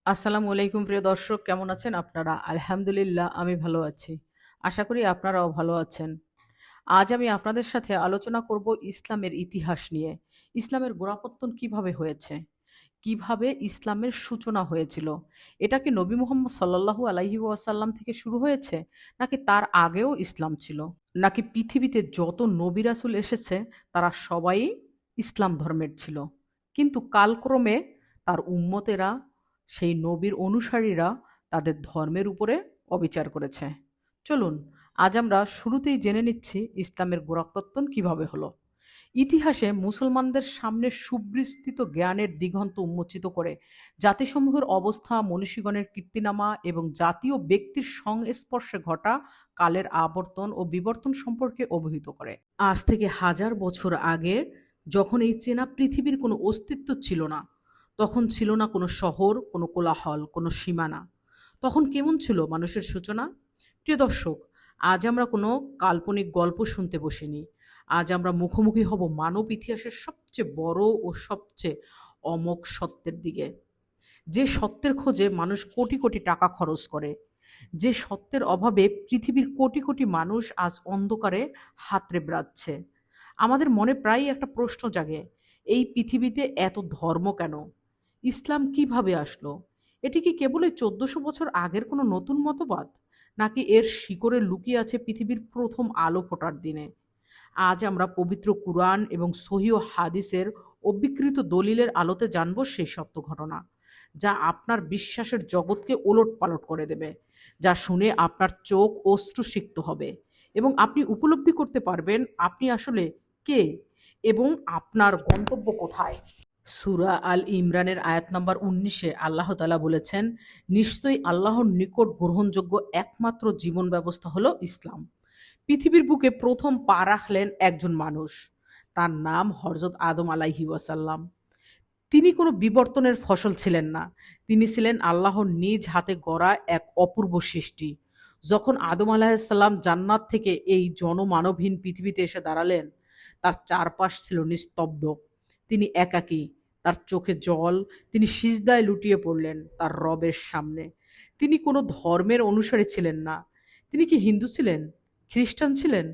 আসসালামু আলাইকুম প্রিয় দর্শক, কেমন আছেন আপনারা? আলহামদুলিল্লাহ, আমি ভালো আছি। আশা করি আপনারাও ভালো আছেন। আজ আমি আপনাদের সাথে আলোচনা করব ইসলামের ইতিহাস নিয়ে। ইসলামের গোড়াপত্তন কিভাবে হয়েছে? কিভাবে ইসলামের সূচনা হয়েছিল? এটা কি নবী মুহাম্মদ সাল্লাল্লাহু আলাইহি ওয়াসাল্লাম থেকে শুরু হয়েছে? নাকি তার আগেও ইসলাম ছিল? নাকি পৃথিবীতে যত নবী রাসূল এসেছে তারা সবাই ইসলাম ধর্মের ছিল? কিন্তু কালক্রমে তার উম্মতেরা, সেই নবীর অনুসারীরা তাদের ধর্মের উপরে অবিচার করেছে। চলুন আজ আমরা শুরুতেই জেনে নিচ্ছি ইসলামের গোড়াপত্তন কিভাবে হলো। ইতিহাসে মুসলমানদের সামনে সুবিস্তৃত জ্ঞানের দিগন্ত উন্মোচিত করে জাতিসমূহের অবস্থা, মনীষীগণের কীর্তিনামা এবং জাতীয় ব্যক্তির সংস্পর্শে ঘটা কালের আবর্তন ও বিবর্তন সম্পর্কে অবহিত করে। আজ থেকে হাজার বছর আগে, যখন এই চেনা পৃথিবীর কোনো অস্তিত্ব ছিল না, তখন ছিল না কোনো শহর, কোনো কোলাহল, কোনো সীমানা। তখন কেমন ছিল মানুষের সূচনা? প্রিয় দর্শক, আজ আমরা কোনো কাল্পনিক গল্প শুনতে বসিনি। আজ আমরা মুখোমুখি হব মানব ইতিহাসের সবচেয়ে বড় ও সবচেয়ে অমোঘ সত্যের দিকে। যে সত্যের খোঁজে মানুষ কোটি কোটি টাকা খরচ করে, যে সত্যের অভাবে পৃথিবীর কোটি কোটি মানুষ আজ অন্ধকারে হাতড়ে বেড়াচ্ছে। আমাদের মনে প্রায়ই একটা প্রশ্ন জাগে, এই পৃথিবীতে এত ধর্ম কেন? ইসলাম কিভাবে আসলো? এটি কি কেবলই 1400 বছর আগের কোনো নতুন মতবাদ, নাকি এর শিকড়ে লুকিয়ে আছে পৃথিবীর প্রথম আলো ফোটার দিনে? আজ আমরা পবিত্র কুরআন এবং সহিহ হাদিসের অবিকৃত দলিলের আলোতে জানব সেই সত্য ঘটনা, যা আপনার বিশ্বাসের জগৎকে ওলটপালট করে দেবে, যা শুনে আপনার চোখ অশ্রুসিক্ত হবে এবং আপনি উপলব্ধি করতে পারবেন আপনি আসলে কে এবং আপনার গন্তব্য কোথায়। সূরা আল ইমরানের আয়াত নাম্বার 19-এ আল্লাহ তাআলা বলেছেন, নিশ্চয়ই আল্লাহর নিকট গ্রহণযোগ্য একমাত্র জীবন ব্যবস্থা হলো ইসলাম। পৃথিবীর বুকে প্রথম পা রাখলেন একজন মানুষ, তার নাম হযরত আদম আলাইহি ওয়াসাল্লাম। তিনি কোনো বিবর্তনের ফসল ছিলেন না, তিনি ছিলেন আল্লাহর নিজ হাতে গড়া এক অপূর্ব সৃষ্টি। যখন আদম আলাইহিসসালাম জান্নাত থেকে এই জনমানবহীন পৃথিবীতে এসে দাঁড়ালেন, তার চারপাশ ছিল নিস্তব্ধ। তিনি একাকী, তার চোখে জল। তিনি সিজদায় লুটিয়ে পড়লেন তার রবের সামনে। তিনি কোনো ধর্মের অনুসারী ছিলেন না। তিনি কি হিন্দু ছিলেন, খ্রিস্টান ছিলেন,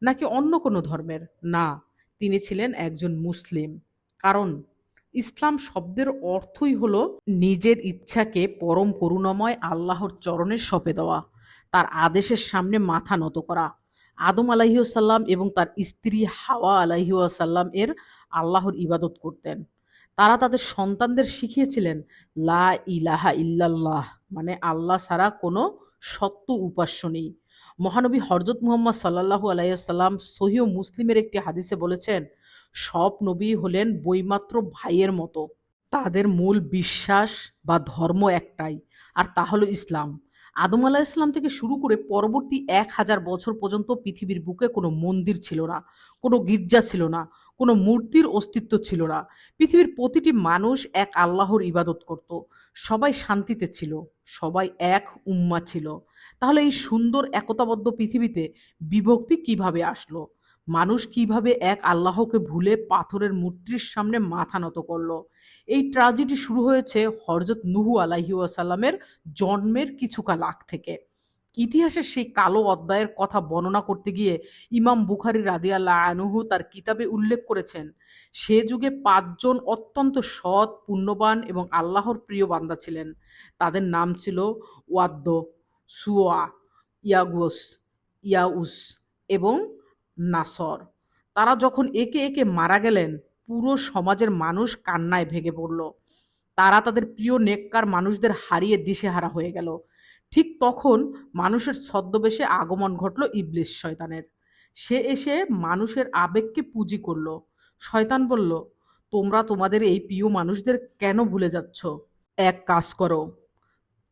নাকি অন্য কোনো ধর্মের? না, তিনি ছিলেন একজন মুসলিম। কারণ ইসলাম শব্দের অর্থই হলো নিজের ইচ্ছাকে পরম করুণাময় আল্লাহর চরণে সঁপে দেওয়া, তার আদেশের সামনে মাথা নত করা। আদম আলাইহিসাল্লাম এবং তার স্ত্রী হাওয়া আলাইহিসাল্লাম এর আল্লাহর ইবাদত করতেন। তারা তাদের সন্তানদের শিখিয়েছিলেন লা ইলাহা ইল্লাল্লাহ, মানে আল্লাহ ছাড়া কোনো সত্য উপাস্য নেই। মহানবী হযরত মুহাম্মদ সাল্লাল্লাহু আলাইহি সহিহ মুসলিমের একটি হাদিসে বলেছেন, সব নবী হলেন বইমাত্র ভাইয়ের মতো। তাদের মূল বিশ্বাস বা ধর্ম একটাই, আর তা হলো ইসলাম। আদম আলাহিসাল্লাম থেকে শুরু করে পরবর্তী 1000 বছর পর্যন্ত পৃথিবীর বুকে কোনো মন্দির ছিল না, কোনো গির্জা ছিল না, কোনো মূর্তির অস্তিত্ব ছিল না। পৃথিবীর প্রতিটি মানুষ এক আল্লাহর ইবাদত করত। সবাই শান্তিতে ছিল, সবাই এক উম্মা ছিল। তাহলে এই সুন্দর একতাবদ্ধ পৃথিবীতে বিভক্তি কিভাবে আসলো? মানুষ কিভাবে এক আল্লাহকে ভুলে পাথরের মূর্তির সামনে মাথা নত করলো? এই ট্র্যাজেডি শুরু হয়েছে হযরত নূহ আলাইহি ওয়াসাল্লামের জন্মের কিছুকাল আগ থেকে। ইতিহাসের সেই কালো অধ্যায়ের কথা বর্ণনা করতে গিয়ে ইমাম বুখারী রাদিয়াল্লাহু আনহু তার কিতাবে উল্লেখ করেছেন, সে যুগে 5 জন অত্যন্ত সৎ, পুণ্যবান এবং আল্লাহর প্রিয় বান্দা ছিলেন। তাদের নাম ছিল ওয়াদ্দ, সুয়া, ইয়াগুস, ইয়াউস এবং নাসর। তারা যখন একে একে মারা গেলেন, পুরো সমাজের মানুষ কান্নায় ভেঙে পড়ল। তারা তাদের প্রিয় নেককার মানুষদের হারিয়ে দিশেহারা হয়ে গেল। ঠিক তখন মানুষের ছদ্মবেশে আগমন ঘটল ইবলিস শয়তানের। সে এসে মানুষের আবেগকে পুঁজি করল। শয়তান বলল, তোমরা তোমাদের এই প্রিয় মানুষদের কেন ভুলে যাচ্ছ? এক কাজ করো,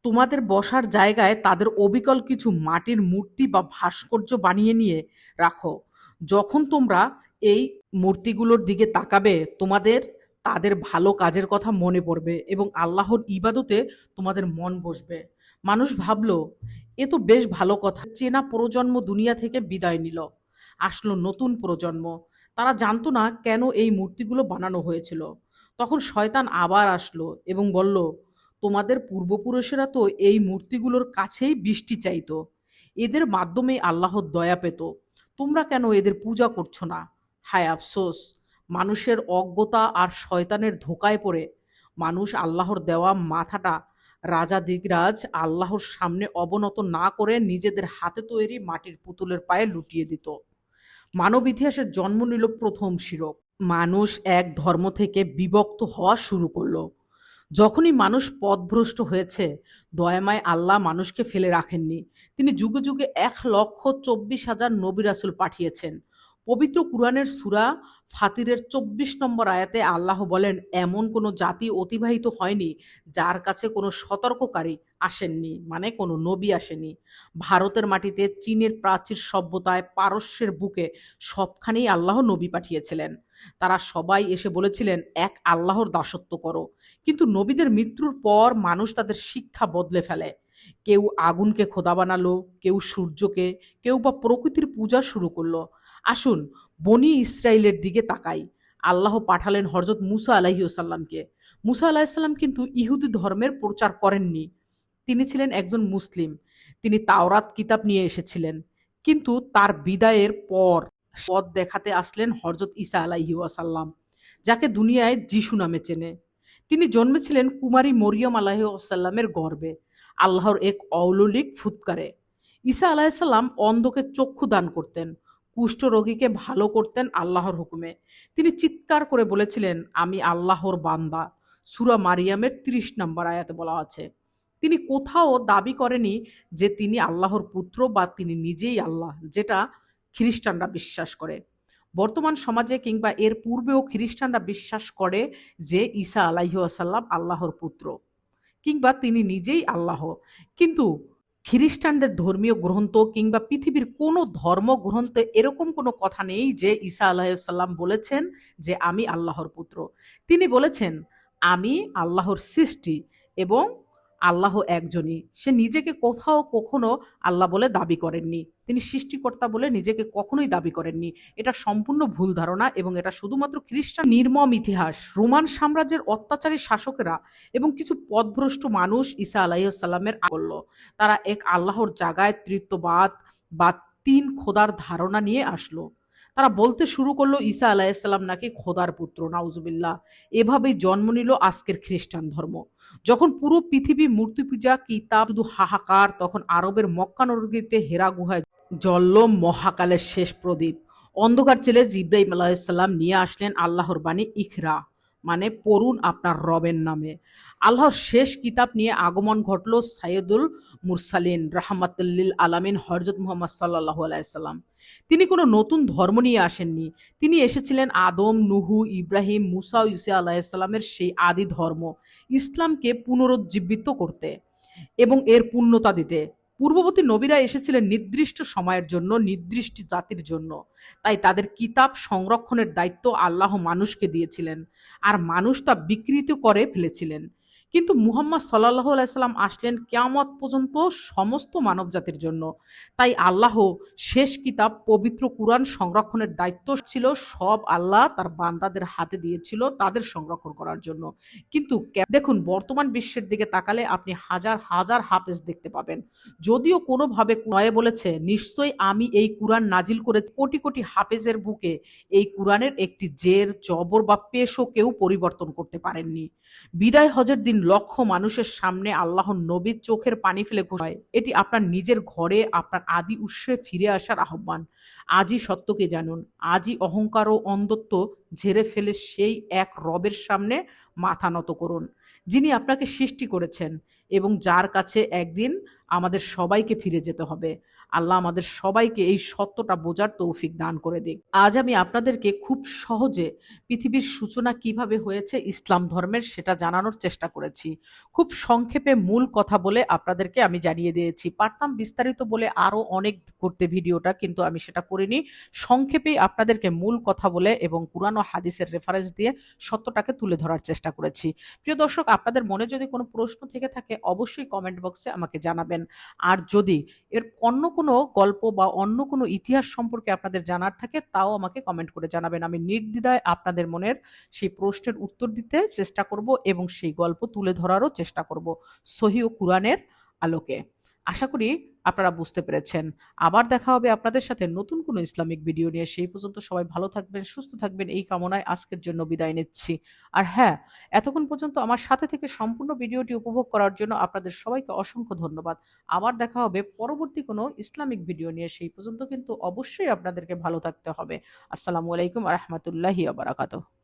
তোমাদের বসার জায়গায় তাদের অবিকল কিছু মাটির মূর্তি বা ভাস্কর্য বানিয়ে নিয়ে রাখো। যখন তোমরা এই মূর্তিগুলোর দিকে তাকাবে, তোমাদের তাদের ভালো কাজের কথা মনে পড়বে এবং আল্লাহর ইবাদতে তোমাদের মন বসবে। মানুষ ভাবল, এ তো বেশ ভালো কথা। চেনা প্রজন্ম দুনিয়া থেকে বিদায় নিল, আসলো নতুন প্রজন্ম। তারা জানতো না কেন এই মূর্তিগুলো বানানো হয়েছিল। তখন শয়তান আবার আসলো এবং বলল, তোমাদের পূর্বপুরুষেরা তো এই মূর্তিগুলোর কাছেই বৃষ্টি চাইতো, এদের মাধ্যমেই আল্লাহর দয়া পেত, তোমরা কেন এদের পূজা করছো না? হায় আফসোস, মানুষের অজ্ঞতা আর শয়তানের ধোকায় পড়ে মানুষ আল্লাহর দেওয়া মাথাটা রাজা দিগরাজ আল্লাহর সামনে অবনত না করে নিজেদের হাতে তৈরি মাটির পুতুলের পায়ে লুটিয়ে দিত। মানব ইতিহাসের জন্ম নিল প্রথম শিরক। মানুষ এক ধর্ম থেকে বিভক্ত হওয়া শুরু করলো। যখনই মানুষ পথভ্রষ্ট হয়েছে, দয়াময় আল্লাহ মানুষকে ফেলে রাখেননি। তিনি যুগে যুগে 1,24,000 নবী রাসূল পাঠিয়েছেন। পবিত্র কুরআনের সূরা ফাতিরের 24 নম্বর আয়াতে আল্লাহ বলেন, এমন কোনো জাতি অতিবাহিত হয়নি যার কাছে কোনো সতর্ককারী আসেননি, মানে কোনো নবী আসেনি। ভারতের মাটিতে, চীনের প্রাচীর সভ্যতায়, পারস্যের বুকে সবখানেই আল্লাহ নবী পাঠিয়েছিলেন। তারা সবাই এসে বলেছিলেন, এক আল্লাহর দাসত্ব করো। কিন্তু নবীদের মৃত্যুর পর মানুষ তাদের শিক্ষা বদলে ফেলে। কেউ আগুনকে খোদা বানালো, কেউ সূর্যকে, কেউ বা প্রকৃতির পূজা শুরু করলো। আসুন বনি ইসরাইলের দিকে তাকাই। আল্লাহ পাঠালেন হযরত মুসা আলাইহিসসালামকে। মুসা আলাইহিসসালাম কিন্তু ইহুদি ধর্মের প্রচার করেননি। তিনি ছিলেন একজন মুসলিম। তিনি তাওরাত কিতাব নিয়ে এসেছিলেন। কিন্তু তার বিদায়ের পর পথ দেখাতে আসলেন হযরত ঈসা আলাইহি ওয়াসাল্লাম, যাকে দুনিয়ায় যিশু নামে চেনে। তিনি জন্মেছিলেন কুমারী মরিয়ম আলাইহি ওয়াসাল্লামের গর্ভে, আল্লাহর এক অলৌলিক ফুৎকারে। ঈসা আলাইহিসসালাম অন্ধকে চক্ষু দান করতেন, কুষ্ঠ রোগীকে ভালো করতেন আল্লাহর হুকুমে। তিনি চিৎকার করে বলেছিলেন, আমি আল্লাহর বান্দা। সূরা মারিয়ামের 30 নম্বর আয়াতে বলা আছে। তিনি কোথাও দাবি করেনি যে তিনি আল্লাহর পুত্র বা তিনি নিজেই আল্লাহ, যেটা খ্রিস্টানরা বিশ্বাস করে। বর্তমান সমাজে কিংবা এর পূর্বেও খ্রিস্টানরা বিশ্বাস করে যে ঈসা আলাইহি ওয়াসাল্লাম আল্লাহর পুত্র কিংবা তিনি নিজেই আল্লাহ। কিন্তু খ্রিস্টানদের ধর্মীয় গ্রন্থ কিংবা পৃথিবীর কোনো ধর্মগ্রন্থে এরকম কোনো কথা নেই যে ঈসা আলাইহিসসালাম বলেছেন যে আমি আল্লাহর পুত্র। তিনি বলেছেন, আমি আল্লাহর সৃষ্টি এবং আল্লাহ একজনই। সে নিজেকে কোথাও কখনো আল্লাহ বলে দাবি করেননি। তিনি সৃষ্টিকর্তা বলে নিজেকে কখনোই দাবি করেননি। এটা সম্পূর্ণ ভুল ধারণা এবং এটা শুধুমাত্র খ্রিস্টান নির্মম ইতিহাস। রোমান সাম্রাজ্যের অত্যাচারী শাসকেরা এবং কিছু পথভ্রষ্ট মানুষ ঈসা আলাইহিসসালামের করল। তারা এক আল্লাহর জায়গায় তৃতীয়বাদ বা তিন খোদার ধারণা নিয়ে আসলো। তারা বলতে শুরু করলো ঈসা আলাইহিসসালাম নাকি খোদার পুত্র। নাউজুবিল্লাহ। এভাবেই জন্ম নিল আজকের খ্রিস্টান ধর্ম। যখন পুরো পৃথিবী মূর্তি পূজা, কিতাব শুধু হাহাকার, তখন আরবের মক্কা নগরীতে হেরা গুহায় জ্বলল মহাকালের শেষ প্রদীপ। অন্ধকার ছেলে জিব্রাইল আলাইহিসসালাম নিয়ে আসলেন আল্লাহর বাণী ইকরা, মানে পড়ুন আপনার রবের নামে। আল্লাহর শেষ কিতাব নিয়ে আগমন ঘটল সাইয়্যিদুল মুরসালিন রাহমাতুল্লিল আলামিন হযরত মুহাম্মদ সাল্লাল্লাহু আলাইহি সাল্লাম। তিনি কোনো নতুন ধর্ম নিয়ে আসেননি। তিনি এসেছিলেন আদম, নুহু, ইব্রাহিম, মুসা ও ঈসা আলাইহিসসালামের সেই আদি ধর্ম ইসলামকে পুনরুজ্জীবিত করতে এবং এর পূর্ণতা দিতে। পূর্ববর্তী নবীরা এসেছিলেন নির্দিষ্ট সময়ের জন্য, নির্দিষ্ট জাতির জন্য। তাই তাদের কিতাব সংরক্ষণের দায়িত্ব আল্লাহ মানুষকে দিয়েছিলেন, আর মানুষ তা বিকৃত করে ফেলেছিলেন। কিন্তু মুহাম্মদ সাল্লাল্লাহু আলাইহি সাল্লাম আসলেন কিয়ামত পর্যন্ত সমস্ত মানব জাতির জন্য। তাই আল্লাহ শেষ কিতাব পবিত্র কুরআন সংরক্ষণের দায়িত্ব ছিল সব আল্লাহ তার বান্দাদের হাতে দিয়েছিল তাদের সংরক্ষণ করার জন্য। কিন্তু দেখুন, বর্তমান বিশ্বের দিকে তাকালে আপনি হাজার হাজার হাফেজ দেখতে পাবেন। যদিও কোনোভাবে নয়ে বলেছে, নিশ্চয়ই আমি এই কুরআন নাজিল করে কোটি কোটি হাফেজের বুকে এই কুরআনের একটি জের, জবর বা পেশও কেউ পরিবর্তন করতে পারেননি। বিদায় হজের দিন লক্ষ মানুষের সামনে আল্লাহর নবীর চোখের পানি ফেলে ঘোষণা, এটি আপনার নিজের ঘরে আপনার আদি উৎসে ফিরে আসার আহ্বান। আজই সত্যকে জানুন, আজই অহংকার ও অন্ধত্ব ঝেড়ে ফেলে সেই এক রবের সামনে মাথা নত করুন, যিনি আপনাকে সৃষ্টি করেছেন এবং যার কাছে একদিন আমাদের সবাইকে ফিরে যেতে হবে। আল্লাহ আমাদের সবাইকে এই সত্যটা বোঝার তৌফিক দান করে দিক। আজ আমি আপনাদেরকে খুব সহজে পৃথিবীর সূচনা কিভাবে হয়েছে ইসলাম ধর্মের সেটা জানানোর চেষ্টা করেছি। খুব সংক্ষেপে মূল কথা বলে আপনাদেরকে আমি জানিয়ে দিয়েছি। পারতাম বিস্তারিত বলে আরও অনেক করতে ভিডিওটা, কিন্তু আমি সেটা করিনি। সংক্ষেপেই আপনাদেরকে মূল কথা বলে এবং কুরআন ও হাদিসের রেফারেন্স দিয়ে সত্যটাকে তুলে ধরার চেষ্টা করেছি। প্রিয় দর্শক, আপনাদের মনে যদি কোনো প্রশ্ন থেকে থাকে অবশ্যই কমেন্ট বক্সে আমাকে জানাবেন। আর যদি এর অন্য কোনো গল্প বা অন্য কোনো ইতিহাস সম্পর্কে আপনাদের জানার থাকে, তাও আমাকে কমেন্ট করে জানাবেন। আমি নির্দ্বিধায় আপনাদের মনের সেই প্রশ্নের উত্তর দিতে চেষ্টা করব এবং সেই গল্প তুলে ধরারও চেষ্টা করব সহিহ কুরআনের আলোকে। আশা করি আপনারা বুঝতে পেরেছেন। আবার দেখা হবে আপনাদের সাথে নতুন কোনো ইসলামিক ভিডিও নিয়ে। সেই পর্যন্ত সবাই ভালো থাকবেন, সুস্থ থাকবেন, এই কামনায় আজকের জন্য বিদায় নিচ্ছি। আর হ্যাঁ, এতক্ষণ পর্যন্ত আমার সাথে থেকে সম্পূর্ণ ভিডিওটি উপভোগ করার জন্য আপনাদের সবাইকে অসংখ্য ধন্যবাদ। আবার দেখা হবে পরবর্তী কোনো ইসলামিক ভিডিও নিয়ে। সেই পর্যন্ত কিন্তু অবশ্যই আপনাদেরকে ভালো থাকতে হবে। আসসালামু আলাইকুম আ রহমতুল্লাহি আ বারাকাতুহু।